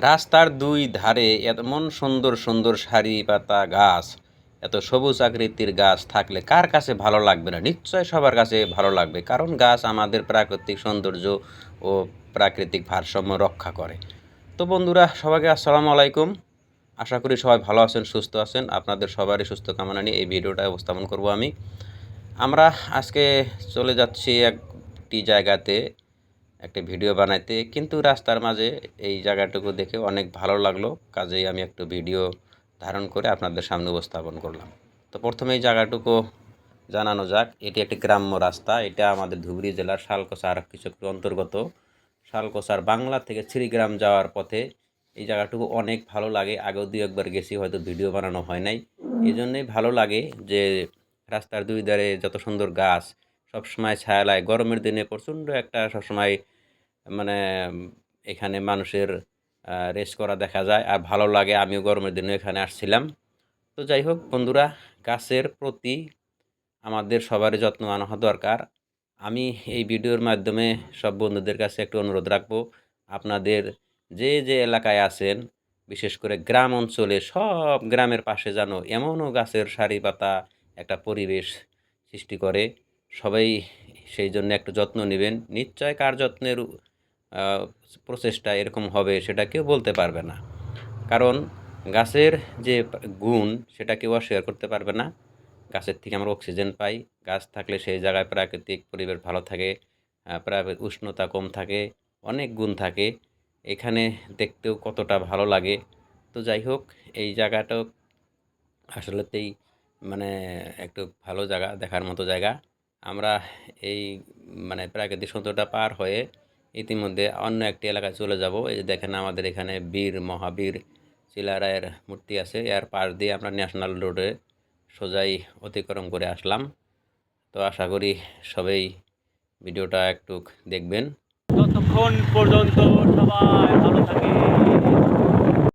রাস্তার দুই ধারে এমন সুন্দর সুন্দর সারি পাতা গাছ, এত সবুজ আকৃতির গাছ থাকলে কার কাছে ভালো লাগবে না? নিশ্চয় সবার কাছে ভালো লাগবে, কারণ গাছ আমাদের প্রাকৃতিক সৌন্দর্য ও প্রাকৃতিক ভারসাম্য রক্ষা করে। তো বন্ধুরা, সবাইকে আসসালামু আলাইকুম। আশা করি সবাই ভালো আছেন, সুস্থ আছেন। আপনাদের সবারই সুস্থ কামনা নিয়ে এই ভিডিওটা উপস্থাপন করব আমি। আমরা আজকে চলে যাচ্ছি একটি জায়গাতে একটা ভিডিও বানাইতে, কিন্তু রাস্তার মাঝে এই জায়গাটুকু দেখে অনেক ভালো লাগলো, কাজেই আমি একটু ভিডিও ধারণ করে আপনাদের সামনে উপস্থাপন করলাম। তো প্রথমে এই জায়গাটুকু জানানো যাক। এটি একটি গ্রাম্য রাস্তা। এটা আমাদের ধুবড়ী জেলার শালকোচা আরক্ষী চক্রের অন্তর্গত। শালকোচার বাংলা থেকে শ্রীগ্রাম যাওয়ার পথে এই জায়গাটুকু অনেক ভালো লাগে। আগেও দুই একবার গেছি, হয়তো ভিডিও বানানো হয় নাই। এই জন্যেই ভালো লাগে যে রাস্তার দুই ধারে যত সুন্দর গাছ, সবসময় ছায়ালায়। গরমের দিনে প্রচণ্ড একটা সবসময় মানে এখানে মানুষের রেস্ট করা দেখা যায়, আর ভালো লাগে। আমিও গরমের দিনে এখানে আসছিলাম। তো যাই হোক বন্ধুরা, গাছের প্রতি আমাদের সবারই যত্নবান হওয়া দরকার। আমি এই ভিডিওর মাধ্যমে সব বন্ধুদের কাছে একটু অনুরোধ রাখবো, আপনাদের যে যে এলাকায় আছেন, বিশেষ করে গ্রাম অঞ্চলে সব গ্রামের পাশে যেন এমনও গাছের সারি পাতা একটা পরিবেশ সৃষ্টি করে। সবাই সেই জন্য একটু যত্ন নেবেন। নিশ্চয় কার যত্নের প্রচেষ্টা এরকম হবে সেটা কেউ বলতে পারবে না, কারণ গাছের যে গুণ সেটা কেউ অস্বীকার করতে পারবে না। গাছের থেকে আমরা অক্সিজেন পাই। গাছ থাকলে সেই জায়গায় প্রাকৃতিক পরিবেশ ভালো থাকে, উষ্ণতা কম থাকে, অনেক গুণ থাকে। এখানে দেখতেও কতটা ভালো লাগে। তো যাই হোক, এই জায়গাটাও আসলেতেই মানে একটু ভালো জায়গা, দেখার মতো জায়গা। আমরা এই প্রাকৃতিক সৌন্দর্যটা পার হয়ে ইতিমধ্যে অন্য একটি এলাকায় চলে যাব। এই যে দেখেন, আমাদের এখানে বীর মহাবীর চিলারায়ের মূর্তি আছে। এর পাশ দিয়ে আমরা ন্যাশনাল রোডে সোজাই অতিক্রম করে আসলাম। তো আশা করি সবাই ভিডিওটা একটু দেখবেন। ততক্ষণ পর্যন্ত সবাই ভালো থাকে।